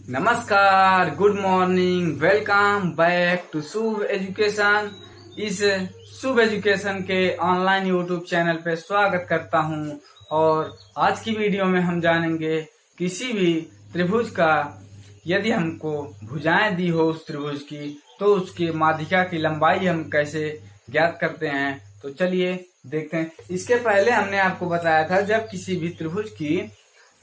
नमस्कार, good morning, welcome back to Shubh education. इस Shubh education के ऑनलाइन यूट्यूब चैनल पे स्वागत करता हूं। और आज की वीडियो में हम जानेंगे किसी भी त्रिभुज का यदि हमको भुजाएं दी हो उस त्रिभुज की, तो उसकी माध्यिका की लंबाई हम कैसे ज्ञात करते हैं। तो चलिए देखते हैं। इसके पहले हमने आपको बताया था, जब किसी भी त्रिभुज की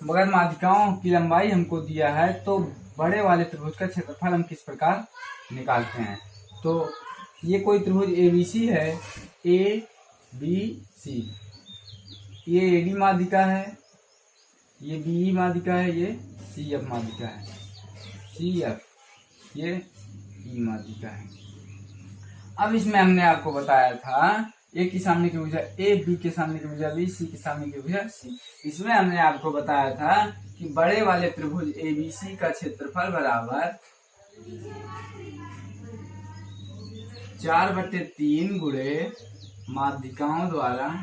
मगर माध्यिकाओं की लंबाई हमको दिया है तो बड़े वाले त्रिभुज का क्षेत्रफल हम किस प्रकार निकालते हैं। तो ये कोई त्रिभुज एबीसी है, ए बी सी, ये एडी माध्यिका है, ये बीई माध्यिका है, ये सीएफ माध्यिका है, सीएफ ये ई माध्यिका है। अब इसमें हमने आपको बताया था ए के सामने की भुजा ए, बी के सामने की भुजा बी, सी के सामने की भुजा सी। इसमें हमने आपको बताया था कि बड़े वाले त्रिभुज एबीसी का क्षेत्रफल बराबर 4/3 गुणे माध्यिकाओं द्वारा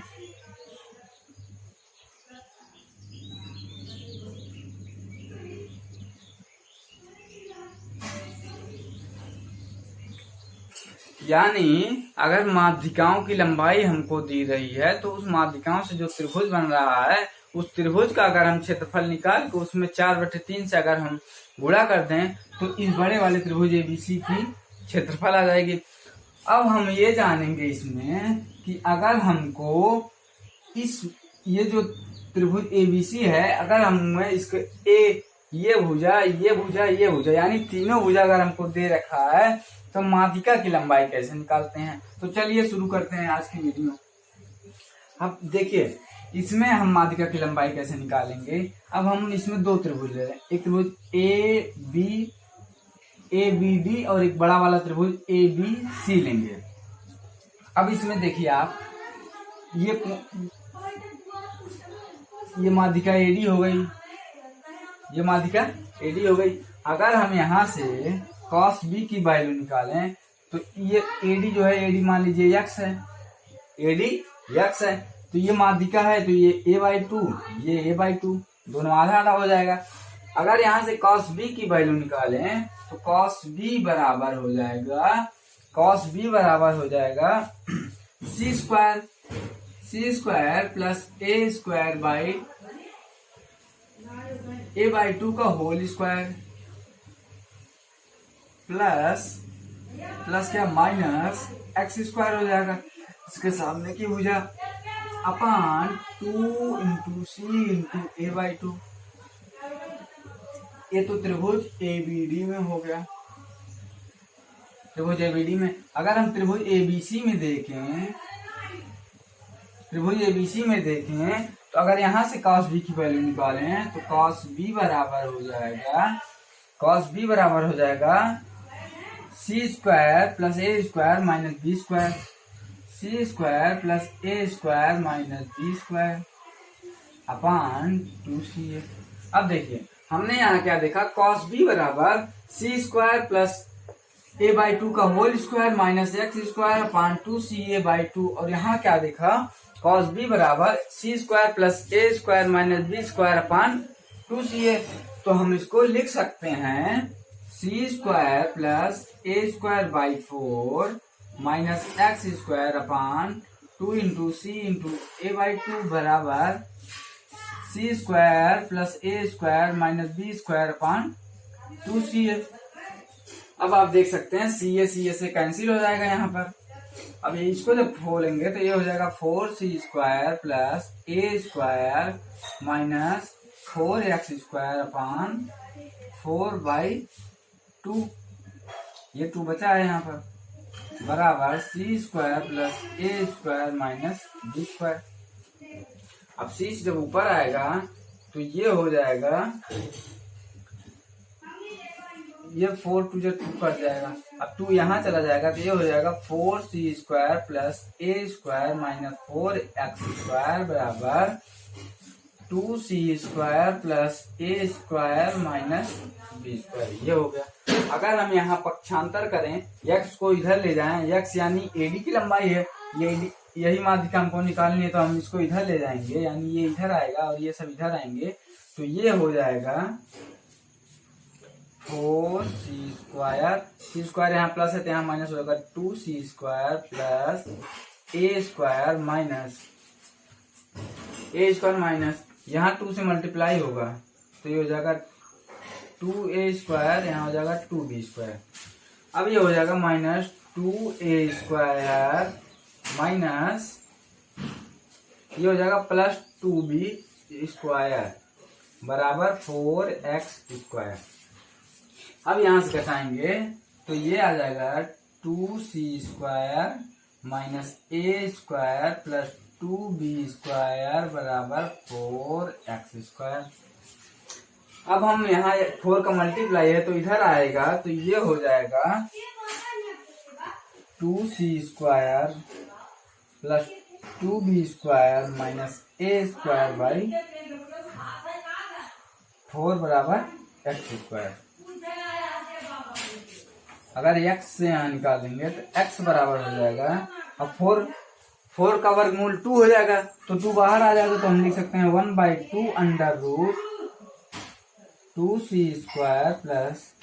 यानी अगर माध्यिकाओं की लंबाई हमको दी रही है तो उस माध्यिकाओं से जो त्रिभुज बन रहा है उस त्रिभुज का अगर हम क्षेत्रफल निकाल के उसमें 4/3 से अगर हम गुणा कर दें तो इस बड़े वाले त्रिभुज एबीसी की क्षेत्रफल आ जाएगी। अब हम ये जानेंगे इसमें कि अगर हमको ये जो त्रिभुज एबीसी है, अगर हमें इसके ये भुजा यानी तीनों भुजा अगर हमको दे रखा है तो माध्यिका की लंबाई कैसे निकालते हैं। तो चलिए शुरू करते हैं आज की वीडियो। अब देखिए इसमें हम माध्यिका की लंबाई कैसे निकालेंगे। अब हम इसमें दो त्रिभुज ले रहे हैं, एक त्रिभुज ए बी डी और एक बड़ा वाला त्रिभुज ए बी सी लेंगे। अब इसमें देखिए आप ये माध्यिका एडी हो गई, ये माध्यिका एडी हो गई। अगर हम यहाँ से cos b की वैल्यू निकालें तो ये एडी जो है, एडी मान लीजिए x है, एडी x है, तो ये माध्यिका है तो ये a/2, ये a/2, दोनों आधा आधा हो जाएगा। अगर यहाँ से cos b की वैल्यू निकालें तो cos b बराबर हो जाएगा c स्क्वायर प्लस a/2 का होल स्क्वायर प्लस क्या माइनस एक्स स्क्वायर हो जाएगा, इसके सामने की भुजा अपान 2 इंटू सी इंटू a/2। ये तो त्रिभुज एबीडी में हो गया। त्रिभुज एबीडी में अगर हम त्रिभुज एबीसी में देखें तो अगर यहाँ से cos b की वैल्यू निकालें तो cos b बराबर हो जाएगा c square plus a square minus b square, c square plus a square minus b square upon 2ca। अब देखिए हमने यहाँ क्या देखा, cos b बराबर c स्क्वायर प्लस a/2 का whole square minus x square upon 2ca/2। और यहाँ क्या देखा, cos b बराबर c square plus a square minus b square upon 2ca। तो हम इसको लिख सकते हैं c square plus a square by 4 minus x square upon 2 into c into a/2 बराबर c square plus a square minus b square upon 2ca। अब आप देख सकते हैं ca से कैंसिल हो जाएगा यहाँ पर। अब इसको जब खोलेंगे तो ये हो जाएगा 4c square plus a square minus 4x square upon 4/2, ये 2 बचा है यहाँ पर, बराबर c square plus a square minus b square. अब c जब ऊपर आएगा तो ये हो जाएगा, ये 4 2 कट जाएगा। अब 2 यहाँ चला जाएगा तो ये हो जाएगा 4c square plus a square minus 4x square बराबर 2c square plus a square minus b square. ये हो गया। अगर हम यहाँ पक्षांतर करें, x को इधर ले जाएं, x यानी एडी की लंबाई है, यही माध्यिका हमको निकालनी है, तो हम इसको इधर ले जाएंगे, यानी ये इधर आएगा और ये सब इधर आएंगे, तो ये हो जाएगा 4c², c² यहाँ प्लस है तो यहाँ माइनस होगा 2c² प्लस a² माइनस यहाँ 2 से मल्टीप्लाई होगा तो ये हो जाएगा 2a² यहाँ हो जाएगा 2b²। अब ये हो जाएगा माइनस 2a² माइनस ये हो जाएगा प्लस 2b² बराबर 4x²। अब यहाँ से घटाएंगे तो ये आ जाएगा 2c² minus a² plus 2b² बराबर 4x²। अब हम यहाँ 4 का मल्टीप्लाई है तो इधर आएगा तो ये हो जाएगा 2c² plus 2b² minus a² by 4 बराबर x²। अगर x से यहाँ निकालेंगे तो x बराबर हो जाएगा, अब 4 का वर्गमूल 2 हो जाएगा तो 2 बाहर आ जाएगा तो हम लिख सकते हैं 1/2 under root 2c² plus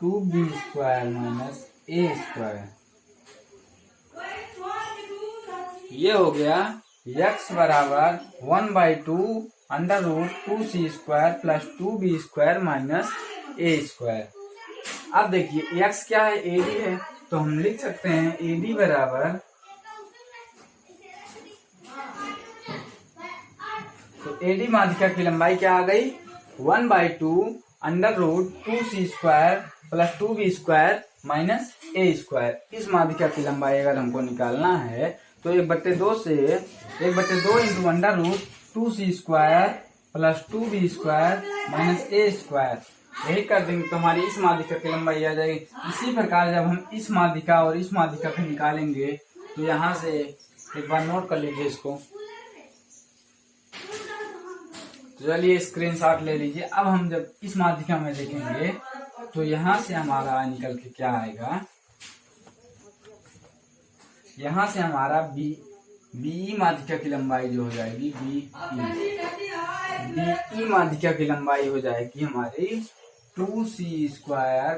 2b² minus a²। ये हो गया x बराबर 1/2 under root 2c² plus 2b² minus a²। अब देखिए x क्या है, AD है तो हम लिख सकते हैं AD बराबर, तो AD माध्यिका की लंबाई क्या आ गई 1/2 under root 2c² plus 2b² minus a²। इस माध्यिका की लंबाई अगर हमको निकालना है तो 1/2 से 1/2 into under root 2c² plus 2b² minus a², यही कर देंगे तो हमारी इस माध्यिका की लंबाई आ जाएगी। इसी प्रकार जब हम इस माध्यिका और इस माध्यिका को निकालेंगे तो यहाँ से एक बार नोट कर लीजिए इसको, तो चलिए स्क्रीनशॉट ले लीजिए। अब हम जब इस माध्यिका में देखेंगे तो यहाँ से हमारा निकल के क्या आएगा, यहाँ से हमारा बीई माध्यिका की लंबाई जो हो जाएगी बीई माध्यिका की लंबाई हो जाएगी हमारी 2c²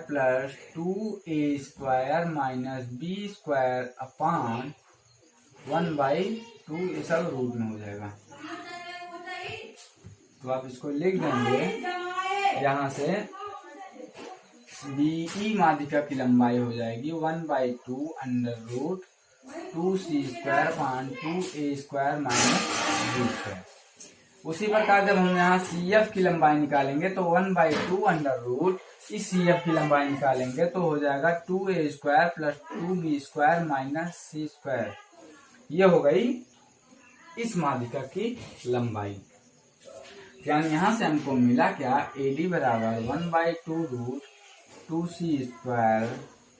plus 2a² minus b² अपान 1/2, ये सब रूट में हो जाएगा तो आप इसको लिख देंगे। यहाँ से बीई माध्यिका की लंबाई हो जाएगी 1/2 अंडर रूट 2c² अपान 2a² माइनस b²। उसी प्रकार जब हम यहाँ CF की लंबाई निकालेंगे तो 1/2 अंडर रूट इस CF की लंबाई निकालेंगे तो हो जाएगा 2a² plus 2b² minus c²। ये हो गई इस माध्यिका की लंबाई। यानी यहाँ से हमको मिला क्या, AD बराबर 1/2 root 2c²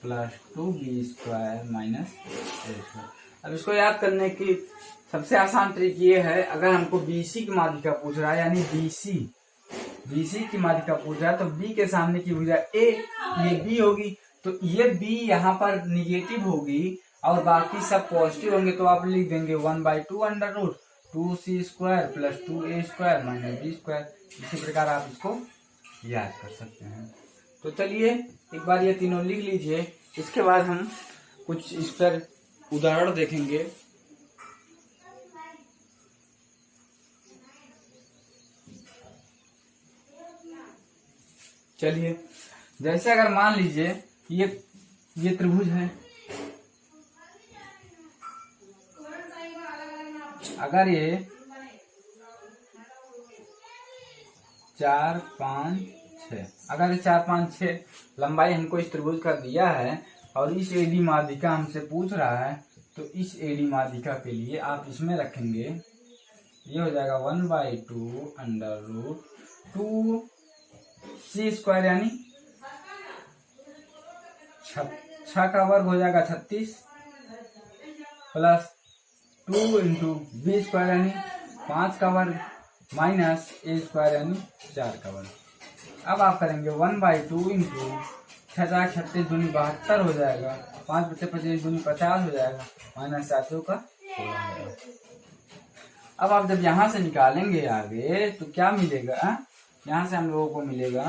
plus 2b² minus a²। अब इसको याद करने की सबसे आसान ट्रिक ये है, अगर हमको BC की माध्यिका पूछ रहा है यानी BC की माध्यिका पूछ रहा है तो B के सामने की भुजा A, ये B होगी तो ये B यहाँ पर निगेटिव होगी और बाकी सब पॉजिटिव होंगे तो आप लिख देंगे 1/2 under root 2c² plus 2a² minus b²। इसी प्रकार आप इसको याद कर सकते हैं। तो चलिए एक बार ये तीनों लिख लीजिए, इसके बाद हम कुछ इस पर उदाहरण देखेंगे। चलिए जैसे अगर मान लीजिए ये त्रिभुज है, अगर ये 4, 5, 6, अगर ये 4, 5, 6 लंबाई हमको इस त्रिभुज का दिया है और इस AD माध्यिका हमसे पूछ रहा है तो इस AD माध्यिका के लिए आप इसमें रखेंगे, ये हो जाएगा 1/2 अंडर रूट 2c² यानी 6 का वर्ग हो जाएगा 36 प्लस 2 इंटू b² यानी 5 का वर्ग माइनस a² यानी 4 का वर्ग। अब आप करेंगे 1/2 इंटू 6 36 दूनी 72 हो जाएगा, 5 बचे 25 दूनी 50 हो जाएगा, माइनस 4 का 16। अब आप जब यहाँ से निकालेंगे आगे तो क्या मिलेगा, यहाँ से हम लोगों को मिलेगा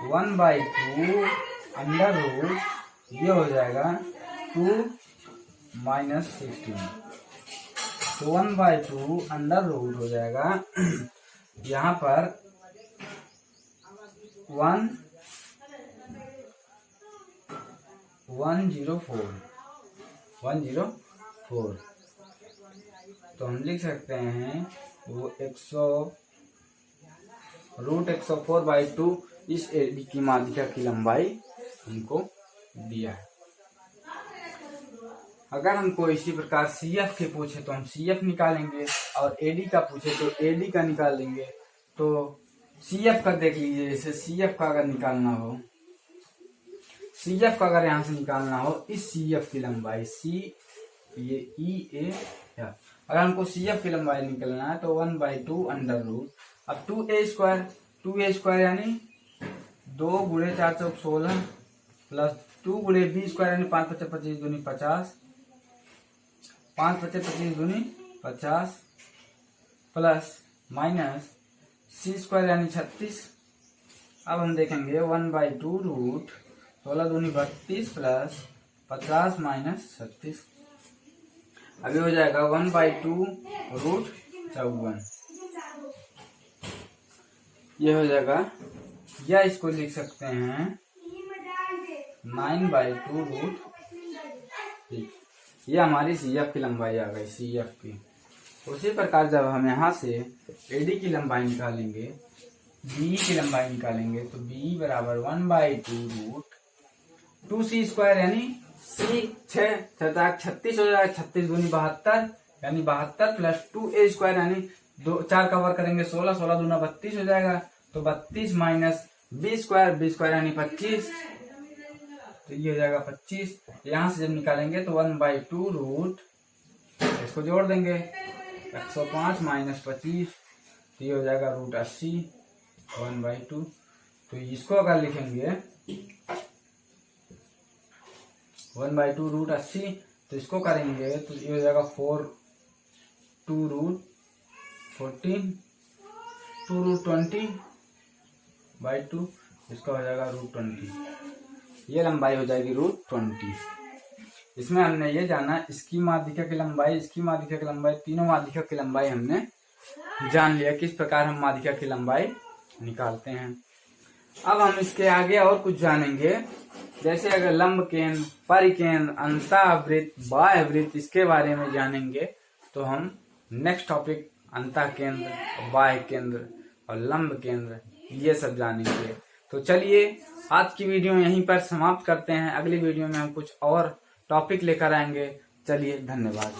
1/2 अंडर रूट ये हो जाएगा 2 माइनस 16। तो 1/2 अंडर रूट हो जाएगा यहाँ पर 104 तो हम लिख सकते हैं वो 104/2 इस एडी की माध्यिका की लंबाई हमको दिया है। अगर हमको इसी प्रकार CF के पूछे तो हम CF निकालेंगे और AD का पूछे तो AD का निकाल लेंगे। तो CF का देख लीजिए, जैसे CF का अगर निकालना हो, CF का अगर यहाँ से निकालना हो इस CF की लंबाई ये EA, अगर हमको CF की लंबाई निकलना है तो 1/2 अंडर रूट, अब 2a स्क्वायर यानी 2 × 4 = 16 प्लस 2 × b स्क्वायर यानी 5 × 5 = 25 दूनी 50, 5 × 5 = 25 दूनी 50 प्लस माइनस c स्क्वायर यानी 36। अब हम देखेंगे 1/2 रूट 16 दूनी 32 प्लस 50 माइनस 36, अभी हो जाएगा 1/2 रूट 54। ये हो जाएगा, या इसको लिख सकते हैं 9/2 रूट। ये हमारी CF की लंबाई आ गई, CF की। उसी प्रकार जब हम यहाँ से AD की लंबाई निकालेंगे, BE की लंबाई निकालेंगे तो BE बराबर 1/2 रूट 2c स्क्वायर यानी c 36 हो जाएगा, 36 दूनी 72 यानी 72 प्लस 2a स्क्वायर यानी 4 कवर करेंगे 16, 16 दूना 32 हो जाएगा, तो 32 माइनस b स्क्वायर यानी 25, तो ये हो जाएगा 25। यहाँ से जब निकालेंगे तो 1/2 रूट, इसको जोड़ देंगे 105 माइनस 25, तो ये हो जाएगा रूट 80 1/2। तो इसको अगर लिखेंगे 1/2 रूट 80, तो इसको करेंगे तो ये हो जाएगा 2 रूट 14 2 रूट 20/2, इसका हो जाएगा रूट 20। ये लंबाई हो जाएगी रूट 20। इसमें हमने ये जाना इसकी माध्यिका की लंबाई, इसकी माध्यिका की लंबाई, तीनों माध्यिका की लंबाई हमने जान लिया किस प्रकार हम माध्यिका की लंबाई निकालते हैं। अब हम इसके आगे और कुछ जानेंगे, जैसे अगर लंब केंद्र, परिकेंद्र, अंतःवृत्त, बाह्यवृत्त, इसके बारे में जानेंगे। तो हम नेक्स्ट टॉपिक अंतः केंद्र, बाह्य केंद्र और लंब केंद्र ये सब जानेंगे। तो चलिए आज की वीडियो यहीं पर समाप्त करते हैं। अगली वीडियो में हम कुछ और टॉपिक लेकर आएंगे। चलिए, धन्यवाद।